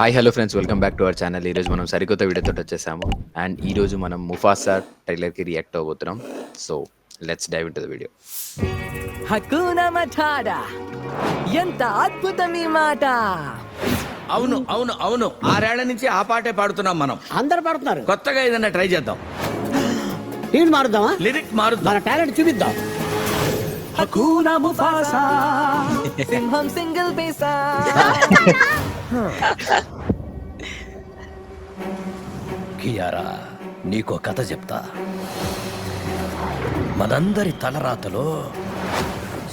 Hi hello friends, welcome back to our channel. ఈరోజు మనం సరికొత్త వీడియోతో వచ్చేసాము. అండ్ ఈరోజు మనం ముఫాసా ట్రైలర్కి రియాక్ట్ అవబోతున్నాం. So let's dive into the video. Hakuna matata ఎంత అద్భుతం ఈ మాట. అవును అవును అవును 6 ఏళ్ల నుంచి ఆ పాటే పాడుతున్నాం మనం. అందరు పడుతున్నారు. కొత్తగా ఏదైనా ట్రై చేద్దాం. టీం మారుద్దామా? లిరిక్ మారుద్దాం. మన టాలెంట్ చూపిద్దాం. హకునా ముఫాసా సింహం సింగిల్ పీసా. కియారా, నీకో కథ చెప్తా. మనందరి తలరాతలో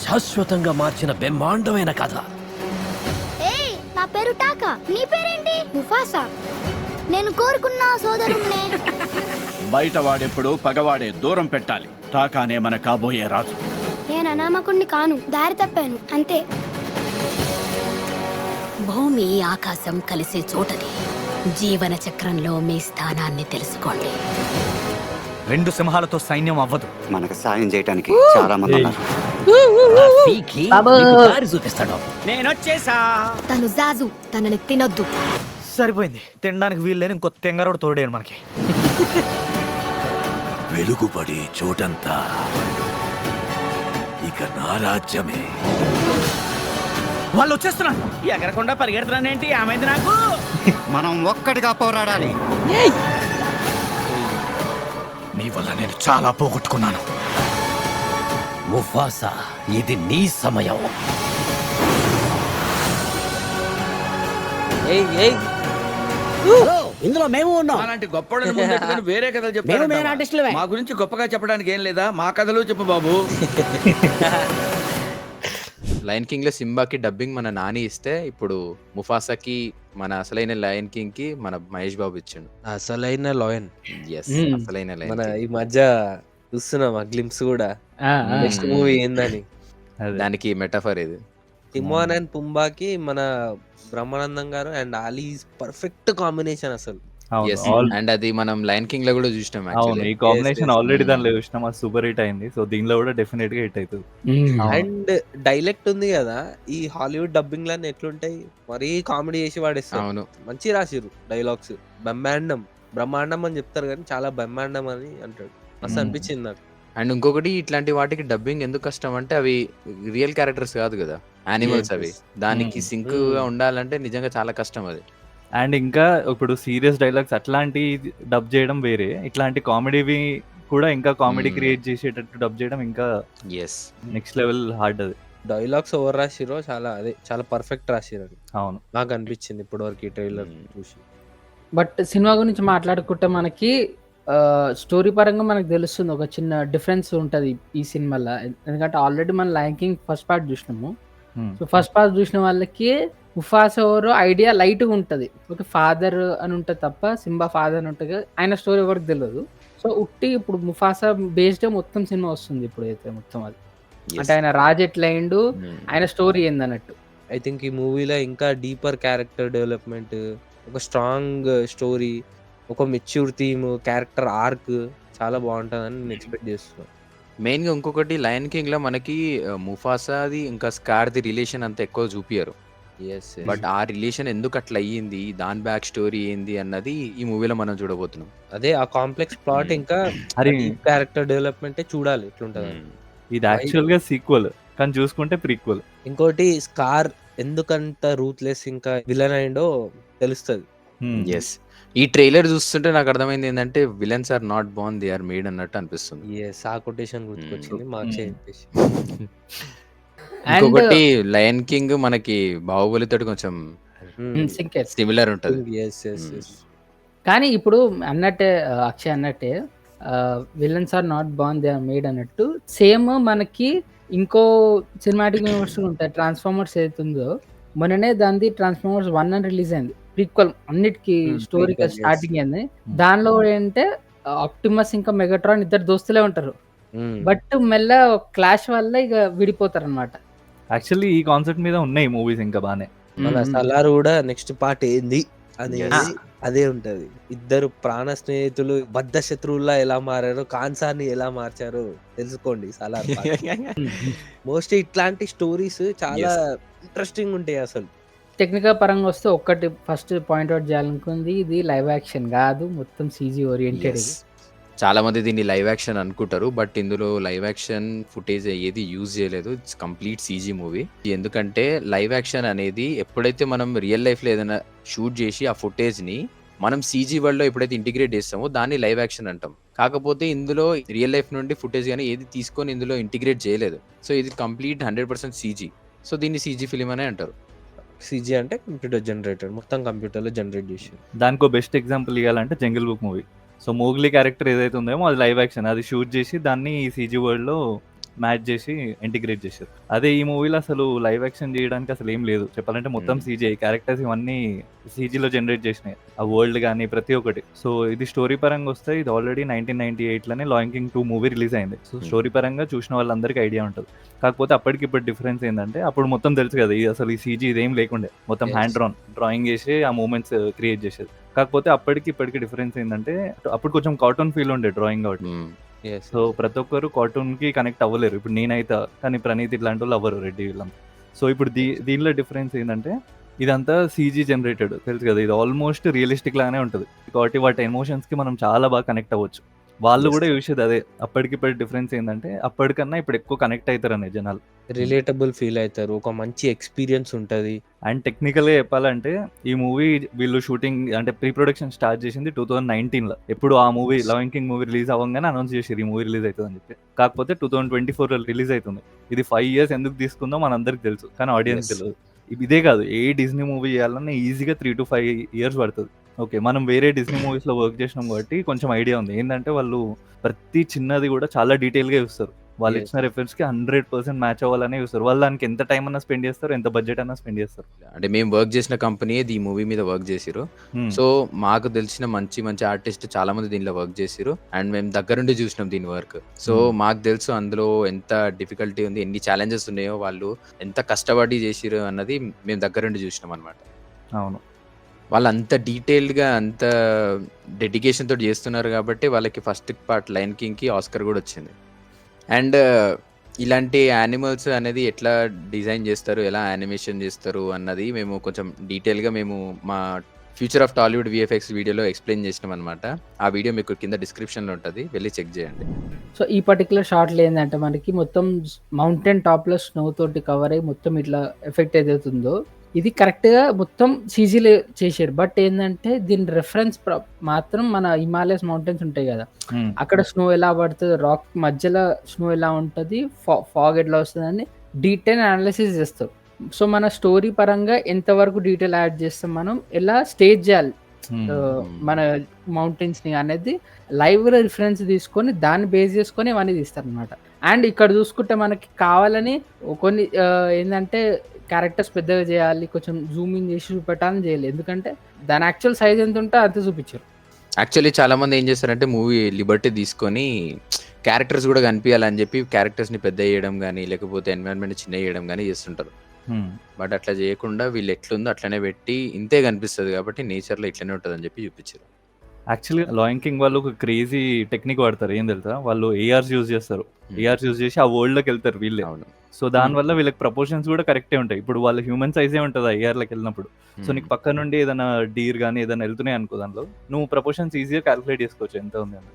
శాశ్వతంగా మార్చిన బ్రహ్మాండమైన కథ. ఏయ్, నా పేరు టాకా. నీ పేరేంటి? ముఫాసా. నేను కోరుకున్న సోదరుణ్ణే. బయట వాడెప్పుడు పగవాడే, దూరం పెట్టాలి. టాకానే మన కాబోయే రాజు. నేను అనామకుణ్ణి కాను, దారి తప్పాను అంతే. భూమి ఆకాశం కలిసే చోటని జీవన చక్రంలో మీ స్థానాన్ని తెలుసుకోండి. 2 సింహాలతో సైన్యం అవ్వదు. మనకు సాయం చేయడానికి చాలా మంది ఉన్నారు. రఫీకి నీకు దారి చూపిస్తాడు. నేను వచ్చేసా. తను జాజు, తనని తినొద్దు. సరిపోయింది, తినడానికి వీల్లేని ఇంకో తెంగరోడు తోడేను మనకి. వెలుగుపడి చోటంతా ఇక నా రాజ్యమే. వాళ్ళు వచ్చేస్తున్నారు. ఎగరకుండా పరిగెడుతున్నానేంటి? ఆమెంది నాకు. మనం ఒక్కటిగా పోరాడాలి. నీ వల్ల నేను చాలా పోగొట్టుకున్నాను. ముఫాసా, ఇది నీ సమయం. హలో, ఇందులో మేము ఉన్నాం. అలాంటి గొప్పవాళ్ళని ముందెట్టుకొని వేరే కథలు మేము మెయిన్ చెప్తారు. ఆర్టిస్టులమే. మా గురించి గొప్పగా చెప్పడానికి ఏం లేదా? మా కథలు చెప్పు బాబు. లయన్ కింగ్ లో సింబాకి డబ్బింగ్ మన నాని ఇస్తే, ఇప్పుడు ముఫాసాకి మన అసలైన లయన్ కింగ్ కి మన మహేష్ బాబు ఇచ్చిండు. అసలైన లాయన్ ఎస్, అసలైన మన లయన్ ఈ మధ్య చూస్తున్నాం ఆ గ్లిమ్స్ కూడా. నెక్స్ట్ మూవీ ఏందని దానికి మెటాఫర్ ఇది. తిమోన్ అండ్ పుంబాకి మన బ్రహ్మానందం గారు అండ్ ఆలీ పర్ఫెక్ట్ కాంబినేషన్ అసలు. Yes, అండ్ అది మనం లయన్ కింగ్ లో కూడా చూసినాం. అవును, ఈ actually. Combination yes. ఆల్రెడీ దానిలో చూసినాం, అది సూపర్ హిట్ అయింది. సో దీనిలో కూడా డెఫినెట్ గా హిట్ అవుతుంది. అండ్ డైలెక్ట్ ఉంది కదా, ఈ హాలీవుడ్ డబ్బింగ్ లన్నీ ఎట్లుంటాయి, మరీ కామెడీ చేసి వాడేస్తారు. అవును, మంచి రాసిరు డైలాగ్స్. బ్రహ్మాండం బ్రహ్మాండం అని చెప్తారు కానీ చాలా బ్రహ్మాండం అని అంటాడు. మస్తు అనిపించింది నాకు. అండ్ ఇంకొకటి, ఇట్లాంటి వాటికి డబ్బింగ్ ఎందుకు కష్టం అంటే అవి రియల్ క్యారెక్టర్స్ కాదు కదా, యానిమల్స్. Yes, అవి yes. దానికి సింక్ గా ఉండాలంటే నిజంగా చాలా కష్టం అది. అండ్ ఇంకా ఇప్పుడు సీరియస్ డైలాగ్స్ అట్లాంటి డబ్ చేయడం వేరే, ఇట్లాంటి కామెడీవి కూడా ఇంకా కామెడీ క్రియేట్ చేసేటట్టు డబ్ చేయడం ఇంకా ఎస్, నెక్స్ట్ లెవెల్ హార్డ్ అది. డైలాగ్స్ ఎవరు రాసిరో చాలా పర్ఫెక్ట్ రాసిరు అని అవును, నాకు అనిపించింది ఇప్పటి వరకు ఈ ట్రైలర్ చూసి. బట్ సినిమా గురించి మాట్లాడుకుంటే మనకి స్టోరీ పరంగా మనకు తెలుస్తుంది, ఒక చిన్న డిఫరెన్స్ ఉంటుంది ఈ సినిమాలో. ఎందుకంటే ఆల్రెడీ మనం లయన్ కింగ్ ఫస్ట్ పార్ట్ చూసినాము. సో ఫస్ట్ పార్ట్ చూసిన వాళ్ళకి ముఫాసా ఎవరో ఐడియా లైట్గా ఉంటుంది. ఒక ఫాదర్ అని ఉంటుంది తప్ప, సింబా ఫాదర్ అని ఉంటుంది, ఆయన స్టోరీ ఎవరికి తెలియదు. సో ఉట్టి ఇప్పుడు ముఫాసా బేస్డ్ మొత్తం సినిమా వస్తుంది ఇప్పుడు అయితే మొత్తం అది. అంటే ఆయన రాజు ఎట్లా అయిండు, ఆయన స్టోరీ ఏందన్నట్టు. ఐ థింక్ ఈ మూవీలో ఇంకా డీపర్ క్యారెక్టర్ డెవలప్మెంట్, ఒక స్ట్రాంగ్ స్టోరీ, ఒక మెచ్యూర్ థీమ్, క్యారెక్టర్ ఆర్క్ చాలా బాగుంటుందని నేను ఎక్స్పెక్ట్ చేస్తున్నాను. మెయిన్ గా ఇంకొకటి, లయన్ కింగ్ లో మనకి ముఫాసాది ఇంకా స్కార్ది రిలేషన్ అంత ఎక్కువ చూపియరు. బట్ ఆ రిలేషన్ ఎందుకు అట్లా అయ్యింది, దాని బ్యాక్ స్టోరీ ఏంది అన్నది ఈ మూవీలో మనం చూడబోతున్నాం. అదే ఆ కాంప్లెక్స్ ప్లాట్ ఇంకా అరే క్యారెక్టర్ డెవలప్మెంట్ చూడాలి ఎట్లుంటుంది. ఇది యాక్చువల్ గా సీక్వెల్, కానీ చూసుకుంటే ప్రీక్వెల్. ఇంకోటి, స్కార్ ఎందుకంత రూత్లెస్ ఇంకా విలన్ అయిందో తెలుస్తుంది. ఎస్, ఈ ట్రైలర్ చూస్తుంటే నాకు అర్థమైంది ఏంటంటే villains are not born, they are made అన్నట్టు అనిపిస్తుంది. ఆ కొటేషన్ గుర్తుకొచ్చింది మాకు. ఇంకొకటి, లయన్ కింగ్ మనకి బాహుబలితో కొంచెం సిమిలర్ ఉంటుంది. కానీ ఇప్పుడు అన్నట్టే అక్షయ్ అన్నట్టే villains are not born, they are made అన్నట్టు సేమ్ మనకి ఇంకో సినిమాటిక్ యూనివర్స్ ఉంటాయి. ట్రాన్స్ఫార్మర్స్ ఏదైతుందో మొన్ననే దాని ట్రాన్స్ఫార్మర్స్ 1 అని రిలీజ్ అయింది, ప్రీక్వల్ అన్నిటికీ స్టోరీ స్టార్టింగ్ అయింది. దానిలో కూడా ఏంటంటే ఆప్టిమస్ ఇంకా మెగాట్రాన్ ఇద్దరు దోస్తులే ఉంటారు, బట్ మెల్ల క్లాష్ వల్ల ఇక విడిపోతారు అనమాట. యాక్చువల్లీ ఈ కాన్సెప్ట్ మీద ఉన్నాయి మూవీస్ ఇంకా బానే. మన సలార్ కూడా నెక్స్ట్ పార్ట్ ఏంది అనేది అదే ఉంటది. ఇద్దరు ప్రాణ స్నేహితులు బద్ధ శత్రువుల్లా ఎలా మారారు, కాన్సార్ ని ఎలా మార్చారు తెలుసుకోండి సలార్. మోస్ట్లీ ఇట్లాంటి స్టోరీస్ చాలా ఇంట్రెస్టింగ్ ఉంటాయి అసలు. టెక్నికల్ పరంగా వస్తే ఒక్కటి ఫస్ట్ పాయింట్ అవుట్ చేయాలనుకుంది, ఇది లైవ్ యాక్షన్ కాదు, మొత్తం సీజీ ఓరియంటెడ్. యెస్. చాలా మంది దీన్ని లైవ్ యాక్షన్ అనుకుంటారు. బట్ ఇందులో లైవ్ యాక్షన్ ఫుటేజ్ ఏది యూజ్ చేయలేదు. It's complete CG movie. ఎందుకంటే లైవ్ యాక్షన్ అనేది ఎప్పుడైతే మనం రియల్ లైఫ్‌లో ఏదైనా షూట్ చేసి ఆ ఫుటేజ్‌ని మనం సీజీ వరల్డ్‌లో ఎప్పుడైతే ఇంటిగ్రేట్ చేస్తామో దాన్ని లైవ్ యాక్షన్ అంటాం. కాకపోతే ఇందులో రియల్ లైఫ్ నుండి ఫుటేజ్ గాని ఏది తీసుకొని ఇందులో ఇంటిగ్రేట్ చేయలేదు. సో ఇది కంప్లీట్ 100% సీజీ. సో దీన్ని సీజీ ఫిల్మ్ అనే అంటారు. సీజీ అంటే కంప్యూటర్ జనరేటెడ్, మొత్తం కంప్యూటర్‌లో జనరేట్ చేశారు. దానికో బెస్ట్ ఎగ్జాంపుల్ ఇవ్వాలంటే 'jungle book' movie. So Mowgli character ఏదైతే ఉందేమో అది లైవ్ యాక్షన్. అది షూట్ చేసి దాన్ని సీజీ వరల్డ్‌లో మ్యాచ్ చేసి ఇంటిగ్రేట్ చేశారు. అదే ఈ మూవీలో అసలు లైవ్ యాక్షన్ చేయడానికి అసలు ఏం లేదు. చెప్పాలంటే మొత్తం సీజీ. క్యారెక్టర్స్ ఇవన్నీ సీజీలో జనరేట్ చేసినాయి. ఆ వరల్డ్ గానీ ప్రతి ఒక్కటి. సో ఇది స్టోరీ పరంగా వస్తే ఇది ఆల్రెడీ 1998లోనే 'లాయన్ కింగ్ 2' మూవీ రిలీజ్ అయింది. సో స్టోరీ పరంగా చూసిన వాళ్ళందరికీ ఐడియా ఉంటుంది. కాకపోతే అప్పటికిప్పుడు డిఫరెన్స్ ఏంటంటే అప్పుడు మొత్తం తెలుసు కదా, అసలు ఈ సీజీ ఇదేం లేకుండే. మొత్తం హ్యాండ్ డ్రాయింగ్ చేసి ఆ మూమెంట్స్ క్రియేట్ చేసేది. కాకపోతే అప్పటికి ఇప్పటికి డిఫరెన్స్ ఏంటంటే అప్పుడు కొంచెం కార్టూన్ ఫీల్ ఉండే డ్రాయింగ్ కాబట్టి. సో ప్రతి ఒక్కరు కార్టూన్ కి కనెక్ట్ అవ్వలేరు. ఇప్పుడు నేనైతే, కానీ ప్రణీత్ ఇట్లాంటి వాళ్ళు అవ్వరు, రెడ్డి వీళ్ళంతా. సో ఇప్పుడు దీనిలో డిఫరెన్స్ ఏంటంటే ఇదంతా సీజీ జనరేటెడ్, తెలుసు కదా, ఇది ఆల్మోస్ట్ రియలిస్టిక్ లానే ఉంటుంది కాబట్టి వాటి ఎమోషన్స్ కి మనం చాలా బాగా కనెక్ట్ అవ్వచ్చు. వాళ్ళు కూడా చూసేది అదే. అప్పటికిప్పటి డిఫరెన్స్ ఏంటంటే అప్పటికన్నా ఇప్పుడు ఎక్కువ కనెక్ట్ అవుతారనే జనాలు, రిలేటబుల్ ఫీల్ అవుతారు, ఒక మంచి ఎక్స్పీరియన్స్ ఉంటుంది. అండ్ టెక్నికల్గా చెప్పాలంటే ఈ మూవీ వీళ్ళు షూటింగ్ అంటే ప్రీ ప్రొడక్షన్ స్టార్ట్ చేసింది 2019లో. ఎప్పుడు ఆ movie 'lion king' movie release అవ్వగానే అనౌన్స్ చేసారు ఈ మూవీ రిలీజ్ అవుతుంది అని చెప్పి. కాకపోతే 2024లో రిలీజ్ అవుతుంది. ఇది 5 years ఎందుకు తీసుకుందో మనందరికి తెలుసు, కానీ ఆడియన్స్ తెలియదు. ఇదే కాదు, ఏ డిజ్నీ మూవీ చేయాలన్నా ఈజీగా 3 to 5 years పడుతుంది. ఓకే, మనం వేరే డిజ్నీ మూవీస్లో వర్క్ చేసినాం కాబట్టి కొంచెం ఐడియా ఉంది. ఏంటంటే వాళ్ళు ప్రతి చిన్నది కూడా చాలా డీటెయిల్గా చూస్తారు. వాళ్ళు ఇచ్చిన రెఫరెన్స్ కి 100% మ్యాచ్ అవ్వాలనే చూస్తారు. వాళ్ళు దానికి ఎంత టైం అన్నా స్పెండ్ చేస్తారు, ఎంత బడ్జెట్ అన్నా స్పెండ్ చేస్తారు. అంటే మేము వర్క్ చేసిన కంపెనీ ఈ మూవీ మీద వర్క్ చేసిరు. సో మాకు తెలిసిన మంచి మంచి ఆర్టిస్ట్ చాలా మంది దీనిలో వర్క్ చేసిరు. అండ్ మేము దగ్గరుండి చూసినాం దీని వర్క్. సో మాకు తెలుసు అందులో ఎంత డిఫికల్టీ ఉంది, ఎన్ని ఛాలెంజెస్ ఉన్నాయో, వాళ్ళు ఎంత కష్టపడి చేసిరు అన్నది మేము దగ్గరుండి చూసినాం అనమాట. అవును, వాళ్ళు అంత డీటెయిల్డ్గా అంత డెడికేషన్ తోటి చేస్తున్నారు కాబట్టి వాళ్ళకి ఫస్ట్ పార్ట్ 'లయన్ కింగ్' కి ఆస్కర్ కూడా వచ్చింది. అండ్ ఇలాంటి యానిమల్స్ అనేది ఎట్లా డిజైన్ చేస్తారు, ఎలా యానిమేషన్ చేస్తారు అన్నది మేము కొంచెం డీటెయిల్గా మేము మా ఫ్యూచర్ ఆఫ్ టాలీవుడ్ విఎఫ్ఎక్స్ వీడియోలో ఎక్స్ప్లెయిన్ చేసినాం అనమాట. ఆ వీడియో మీకు కింద డిస్క్రిప్షన్లో ఉంటుంది, వెళ్ళి చెక్ చేయండి. సో ఈ పర్టికులర్ షార్ట్లో ఏంటంటే మనకి మొత్తం మౌంటైన్ టాప్లో స్నో తోటి కవర్ అయ్యి మొత్తం ఇట్లా ఎఫెక్ట్ ఏదైతుందో ఇది కరెక్ట్గా మొత్తం సీజీలో చేశారు. బట్ ఏంటంటే దీని రెఫరెన్స్ మాత్రం మన హిమాలయస్ మౌంటైన్స్ ఉంటాయి కదా, అక్కడ స్నో ఎలా పడుతుంది, రాక్ మధ్యలో స్నో ఎలా ఉంటుంది, ఫాగ్ ఎట్లా వస్తుంది అని డీటెయిల్ అనాలిసిస్ చేస్తారు. సో మన స్టోరీ పరంగా ఎంతవరకు డీటెయిల్ యాడ్ చేస్తాం, మనం ఎలా స్టేజ్ చేయాలి మన మౌంటైన్స్ ని అనేది లైవ్ లో రిఫరెన్స్ తీసుకొని దాన్ని బేస్ చేసుకొని ఇవన్నీ తీస్తారు అనమాట. అండ్ ఇక్కడ చూసుకుంటే మనకి కావాలని కొన్ని ఏంటంటే క్యారెక్టర్స్ పెద్దగా చేయాలి, కొంచెం జూమింగ్ చేసి చూపెట్టాలని చేయలేదు, ఎందుకంటే దాని యాక్చువల్ సైజ్ ఎంత ఉంటే అంతే చూపించారు. యాక్చువల్లీ చాలా మంది ఏం చేస్తారంటే మూవీ లిబర్టీ తీసుకొని క్యారెక్టర్స్ కూడా కనిపించాలని చెప్పి క్యారెక్టర్స్ని పెద్ద చేయడం కానీ లేకపోతే ఎన్వైరన్మెంట్ చిన్న చేయడం కానీ చేస్తుంటారు. బట్ అట్లా చేయకుండా వీళ్ళు ఎట్లుందో అట్లనే పెట్టి ఇంతే కనిపిస్తుంది కాబట్టి నేచర్లో ఇట్లనే ఉంటుంది అని చెప్పి చూపించారు. యాక్చువల్లీ 'లాయన్ కింగ్' వాళ్ళు ఒక క్రేజీ టెక్నిక్ వాడతారు, ఏం తెలుసా, వాళ్ళు ఏఆర్స్ యూజ్ చేస్తారు. ఏఆర్స్ యూజ్ చేసి ఆ వరల్డ్లోకి వెళ్తారు వీళ్ళే. సో దానివల్ల వీళ్ళకి ప్రపోర్షన్స్ కూడా కరెక్టే ఉంటాయి. ఇప్పుడు వాళ్ళ హ్యూమన్ సైజే ఉంటుంది ఆ ఏఆర్లోకి వెళ్ళినప్పుడు. సో నీకు పక్క నుండి ఏదైనా డీర్ కానీ ఏదైనా వెళ్తున్నాయి అనుకో, దానిలో నువ్వు ప్రపోర్షన్స్ ఈజీగా క్యాలిక్యులేట్ చేసుకోవచ్చు ఎంత ఉంది అని.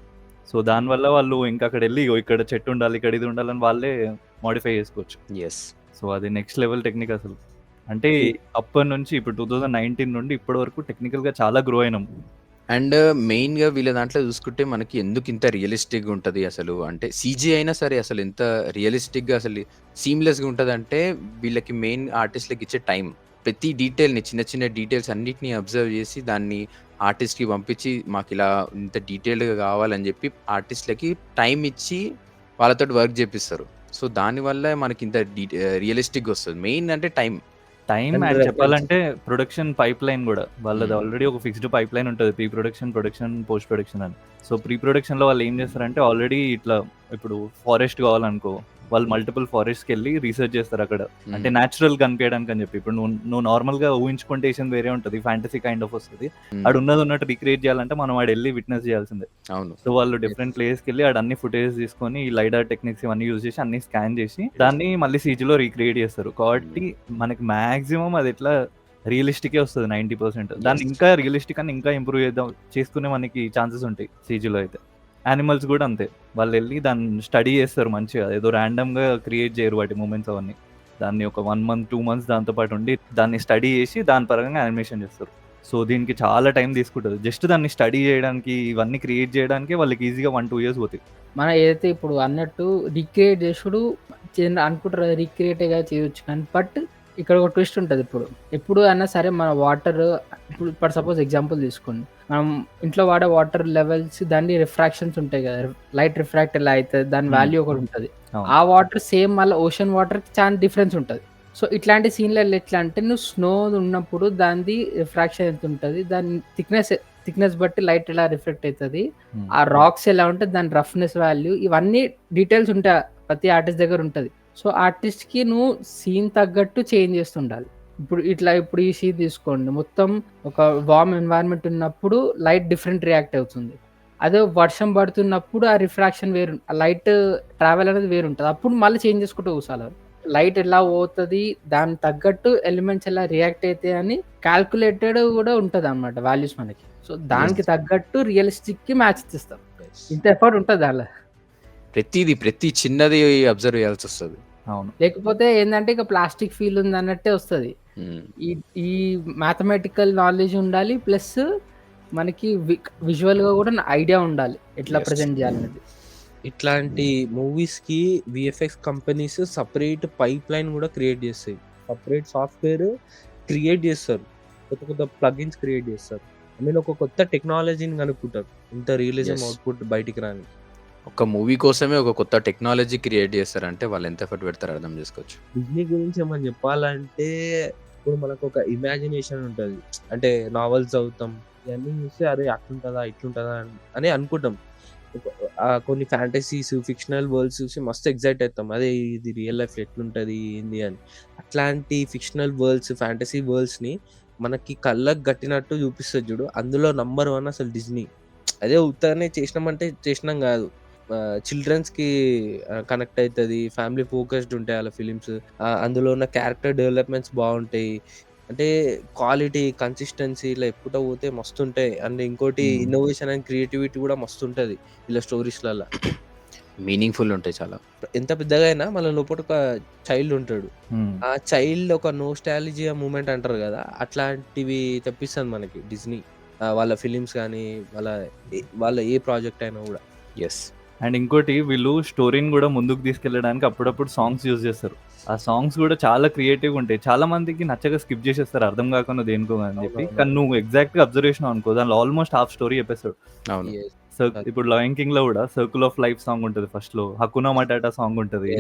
సో దానివల్ల వాళ్ళు ఇంకా అక్కడ వెళ్ళి ఇక్కడ చెట్టు ఉండాలి, ఇక్కడ ఇది ఉండాలని వాళ్ళే మాడిఫై చేసుకోవచ్చు. ఎస్, సో అది నెక్స్ట్ లెవెల్ టెక్నిక్ అసలు. అంటే అప్పటి నుంచి ఇప్పుడు 2019 నుండి ఇప్పటి వరకు టెక్నికల్గా చాలా గ్రో అయినాం. అండ్ మెయిన్గా వీళ్ళ దాంట్లో చూసుకుంటే మనకి ఎందుకు ఇంత రియలిస్టిక్గా ఉంటుంది అసలు, అంటే సీజీ అయినా సరే అసలు ఎంత రియలిస్టిక్గా అసలు సీమ్లెస్గా ఉంటుంది అంటే వీళ్ళకి మెయిన్ ఆర్టిస్ట్లకి ఇచ్చే టైం, ప్రతి డీటెయిల్ని చిన్న చిన్న డీటెయిల్స్ అన్నిటినీ అబ్జర్వ్ చేసి దాన్ని ఆర్టిస్ట్కి పంపించి మాకు ఇలా ఇంత డీటెయిల్డ్గా కావాలని చెప్పి ఆర్టిస్ట్లకి టైం ఇచ్చి వాళ్ళతో వర్క్ చేపిస్తారు. సో దానివల్ల మనకి ఇంత రియలిస్టిక్గా వస్తుంది. మెయిన్ అంటే టైం అండ్ చెప్పాలంటే ప్రొడక్షన్ పైప్ లైన్ కూడా వాళ్ళది ఆల్రెడీ ఒక ఫిక్స్డ్ పైప్ లైన్ ఉంటుంది, pre production, production, post production అని. సో ప్రీ ప్రొడక్షన్లో వాళ్ళు ఏం చేస్తారంటే ఆల్రెడీ ఇట్లా ఇప్పుడు ఫారెస్ట్ కావాలనుకో, వాళ్ళు మల్టిపుల్ ఫారెస్ట్కి వెళ్ళి రీసెర్చ్ చేస్తారు అక్కడ, అంటే న్యాచురల్ కనిపించడానికి అని చెప్పి. ఇప్పుడు నువ్వు నార్మల్గా ఊహించుకుంటే వేరే ఉంటుంది, ఫ్యాంటసీ కైండ్ ఆఫ్ వస్తుంది. ఆడు ఉన్నట్టు రీక్రియేట్ చేయాలంటే మనం ఆడు వెళ్ళి విట్నెస్ చేయాల్సిందే. అవును. సో వాళ్ళు డిఫరెంట్ ప్లేస్కి వెళ్ళి ఆడ అన్ని ఫుటేజ్ తీసుకొని ఈ లైడార్ టెక్నిక్స్ ఇవన్నీ యూజ్ చేసి అన్ని స్కాన్ చేసి దాన్ని మళ్ళీ సీజీలో రీక్రియేట్ చేస్తారు. కాబట్టి మనకి మాక్సిమం అది ఎట్లా రియలిస్టికే వస్తుంది 90%. దాన్ని ఇంకా రియలిస్టిక్ అని ఇంకా ఇంప్రూవ్ చేసుకునే మనకి ఛాన్సెస్ ఉంటాయి సీజీలో అయితే. యానిమల్స్ కూడా అంతే, వాళ్ళు వెళ్ళి దాన్ని స్టడీ చేస్తారు మంచిగా, ఏదో ర్యాండమ్గా క్రియేట్ చేయరు వాటి మూమెంట్స్ అవన్నీ. దాన్ని ఒక 1 month 2 months దాంతో పాటు ఉండి దాన్ని స్టడీ చేసి దాని పరంగా యానిమేషన్ చేస్తారు. సో దీనికి చాలా టైం తీసుకుంటుంది. జస్ట్ దాన్ని స్టడీ చేయడానికి, ఇవన్నీ క్రియేట్ చేయడానికి వాళ్ళకి ఈజీగా 1-2 years పోతాయి. మనం ఏదైతే ఇప్పుడు అన్నట్టు రీక్రియేట్ చేసుడు అనుకుంటారు, రీక్రియేట్గా చేయొచ్చు కానీ బట్ ఇక్కడ ఒక ట్విస్ట్ ఉంటుంది. ఎప్పుడు అన్నా సరే మన వాటర్ ఇప్పుడు సపోజ్ ఎగ్జాంపుల్ తీసుకోండి, మనం ఇంట్లో వాడే వాటర్ లెవెల్స్ దాన్ని రిఫ్రాక్షన్స్ ఉంటాయి కదా, లైట్ రిఫ్రాక్ట్ ఎలా అవుతుంది దాని వాల్యూ ఒకటి ఉంటుంది. ఆ వాటర్ సేమ్ మళ్ళీ ఓషన్ వాటర్కి చాలా డిఫరెన్స్ ఉంటుంది. సో ఇట్లాంటి సీన్లలో ఎట్లా అంటే నువ్వు స్నో ఉన్నప్పుడు దాని రిఫ్రాక్షన్ ఎంత ఉంటుంది, దాని థిక్నెస్ బట్టి లైట్ ఎలా రిఫ్లెక్ట్ అవుతుంది, ఆ రాక్స్ ఎలా ఉంటుంది, దాని రఫ్నెస్ వాల్యూ, ఇవన్నీ డీటెయిల్స్ ఉంటాయి ప్రతి ఆర్టిస్ట్ దగ్గర ఉంటుంది. సో ఆర్టిస్ట్కి నువ్వు సీన్ తగ్గట్టు చేంజ్ చేస్తుండాలి. ఇప్పుడు ఈ సీన్ తీసుకోండి, మొత్తం ఒక వార్మ్ ఎన్వైరన్మెంట్ ఉన్నప్పుడు లైట్ డిఫరెంట్ రియాక్ట్ అవుతుంది. అదే వర్షం పడుతున్నప్పుడు ఆ రిఫ్రాక్షన్ వేరు, లైట్ ట్రావెల్ అనేది వేరు ఉంటుంది. అప్పుడు మళ్ళీ చేంజ్ చేసుకుంటూ కూర్చోాలి. లైట్ ఎలా పోతుంది, దానికి తగ్గట్టు ఎలిమెంట్స్ ఎలా రియాక్ట్ అవుతాయి అని క్యాల్కులేటెడ్ కూడా ఉంటుంది అన్నమాట వాల్యూస్ మనకి. సో దానికి తగ్గట్టు రియలిస్టిక్ కి మ్యాచ్ ఇస్తాం. ఇంత ఎఫర్ట్ ఉంటుంది అలా, ప్రతి చిన్నది అబ్జర్వ్ చేయాల్సి వస్తుంది. అవును, లేకపోతే ఏంటంటే ఇక ప్లాస్టిక్ ఫీల్ ఉంది అన్నట్టే వస్తుంది. ఈ మ్యాథమెటికల్ నాలెడ్జ్ ఉండాలి, ప్లస్ మనకి విజువల్ గా కూడా ఐడియా ఉండాలి ఎట్లా ప్రజెంట్ చేయాలనేది. ఇట్లాంటి మూవీస్ కి VFX companies separate pipe line కూడా క్రియేట్ చేస్తాయి, సపరేట్ సాఫ్ట్వేర్ క్రియేట్ చేస్తారు, కొత్త ప్లగిన్స్ క్రియేట్ చేస్తారు. ఐ మీన్ ఒక కొత్త టెక్నాలజీని కనుక్కుంటారు ఇంత రియలిజం అవుట్పుట్ బయటికి రాని. ఒక మూవీ కోసమే ఒక కొత్త టెక్నాలజీ క్రియేట్ చేస్తారంటే వాళ్ళు ఎంత ఎఫర్ట్ పెడతారో అర్థం చేసుకోవచ్చు. డిజ్నీ గురించి ఏమని చెప్పాలంటే ఇప్పుడు మనకు ఒక ఇమాజినేషన్ ఉంటుంది, అంటే నావెల్స్ చదువుతాం, ఇవన్నీ చూస్తే అరే అట్లుంటుందా ఇట్లుంటుందా అని అనుకుంటాం. కొన్ని ఫ్యాంటసీస్ ఫిక్షనల్ వరల్డ్స్ చూసి మస్తు ఎగ్జైట్ అవుతాం, అదే ఇది రియల్ లైఫ్ ఎట్లుంటుంది ఏంది అని. అట్లాంటి ఫిక్షనల్ వరల్డ్స్ ఫ్యాంటసీ వరల్డ్స్ని మనకి కళ్ళకు గట్టినట్టు చూపిస్తుంది చూడు, అందులో నంబర్ 1 అసలు డిజ్నీ. అదే ఉత్తగానే చేసినామంటే చేసినాం కాదు, చిల్డ్రన్స్కి కనెక్ట్ అవుతుంది, ఫ్యామిలీ ఫోకస్డ్ ఉంటాయి అలా ఫిలిమ్స్, అందులో ఉన్న క్యారెక్టర్ డెవలప్మెంట్స్ బాగుంటాయి, అంటే క్వాలిటీ కన్సిస్టెన్సీ ఇలా ఎప్పుడో పోతే మస్తు ఉంటాయి. అండ్ ఇంకోటి ఇన్నోవేషన్ అండ్ క్రియేటివిటీ కూడా మస్తు ఉంటుంది ఇలా స్టోరీస్లలో, మీనింగ్ఫుల్ ఉంటాయి చాలా. ఎంత పెద్దగా అయినా మన లోపల ఒక చైల్డ్ ఉంటాడు, ఆ చైల్డ్ ఒక నోస్టాలజియా మూమెంట్ అంటారు కదా, అట్లాంటివి తెప్పిస్తుంది మనకి డిజ్నీ వాళ్ళ ఫిలిమ్స్ కానీ వాళ్ళ ఏ ప్రాజెక్ట్ అయినా కూడా. ఎస్, అండ్ ఇంకోటి వీళ్ళు స్టోరీని కూడా ముందుకు తీసుకెళ్ళడానికి అప్పుడప్పుడు సాంగ్స్ యూజ్ చేస్తారు. ఆ సాంగ్స్ కూడా చాలా క్రియేటివ్గా ఉంటాయి. చాలా మందికి నచ్చగా స్కిప్ చేసేస్తారు అర్థం కాకుండా దేనికో అని చెప్పి, కానీ నువ్వు ఎగ్జాక్ట్ గా అబ్జర్వేషన్ అనుకో దానిలో ఆల్మోస్ట్ హాఫ్ స్టోరీ చెప్పేస్తాడు. ఇప్పుడు లయన్ కింగ్ లో కూడా సర్కిల్ ఆఫ్ లైఫ్ సాంగ్ ఉంటుంది ఫస్ట్ లో, హకునా మటాటా సాంగ్ ఉంటుంది,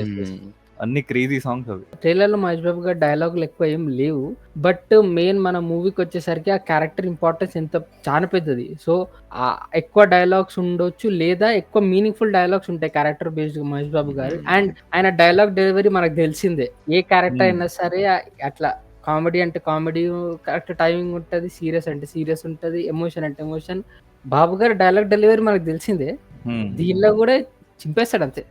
అన్ని క్రేజీ సాంగ్స్ అవి. ట్రైలర్ లో మహేష్ బాబు గారు డైలాగులు ఎక్కువ ఏం లేవు, బట్ మెయిన్ మన మూవీకి వచ్చేసరికి ఆ క్యారెక్టర్ ఇంపార్టెన్స్ ఎంత చాలా పెద్దది. సో ఎక్కువ డైలాగ్స్ ఉండొచ్చు, లేదా ఎక్కువ మీనింగ్ఫుల్ డైలాగ్స్ ఉంటాయి క్యారెక్టర్ బేస్డ్ మహేష్ బాబు గారు. అండ్ ఆయన డైలాగ్ డెలివరీ మనకు తెలిసిందే, ఏ క్యారెక్టర్ అయినా సరే అట్లా కామెడీ అంటే కామెడీ కరెక్ట్ టైమింగ్ ఉంటుంది, సీరియస్ అంటే సీరియస్ ఉంటుంది, ఎమోషన్ అంటే ఎమోషన్. బాబు గారు డైలాగ్ డెలివరీ మనకు తెలిసిందే, దీనిలో కూడా చింపేస్తాడు అంతే.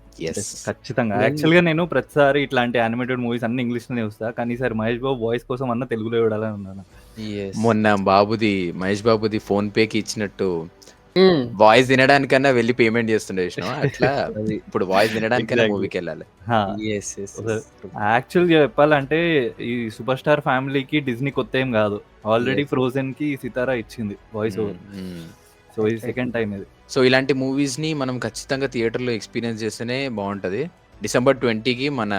ఖచ్చితంగా. యాక్చువల్ గా నేను ప్రతిసారి ఇట్లాంటి యానిమేటెడ్ మూవీస్ అన్ని ఇంగ్లీష్ లోనే వస్తా, కానీ ఈసారి మహేష్ బాబు వాయిస్ కోసం అన్న తెలుగులో చూడాలని ఉన్నాను. మొన్న మహేష్ బాబుది ఫోన్ పేకి ఇచ్చినట్టు వాయిస్ వినడానికన్నా వెళ్ళి పేమెంట్ చేస్తుండే అట్లా, ఇప్పుడు వాయిస్ వినడానికన్నా మూవీకి వెళ్ళాలి. యాక్చువల్ గా చెప్పాలంటే ఈ సూపర్ స్టార్ ఫ్యామిలీకి డిజ్నీ కొత్త ఏం కాదు, ఆల్రెడీ ఫ్రోజన్ కి సితారా ఇచ్చింది వాయిస్ ఓవర్. సో ఇది సెకండ్ టైం ఇది. సో ఇలాంటి మూవీస్ ని మనం ఖచ్చితంగా థియేటర్లో ఎక్స్పీరియన్స్ చేస్తేనే బాగుంటది. December 20కి మన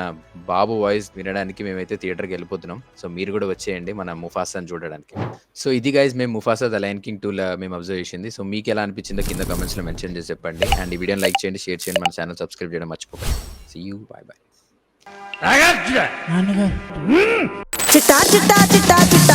బాబు వాయిస్ వినడానికి మేమైతే థియేటర్కి వెళ్ళిపోతున్నాం. సో మీరు కూడా వచ్చేయండి మన ముఫాసాని చూడడానికి. సో ఇది గైస్ మేము ముఫాసా ద లయన్ కింగ్ 2 మేము అబ్జర్వ్ చేసింది. సో మీకు ఎలా అనిపించిందో కింద కమెంట్స్ లో మెన్షన్ చేసి చెప్పండి. అండ్ ఈ వీడియోని లైక్ చేయండి, షేర్ చేయండి, మన ఛానల్ సబ్స్క్రైబ్ చేయడం మర్చిపోకండి. See you, bye bye. చిట్టా చిట్టా చిట్టా చిట్టా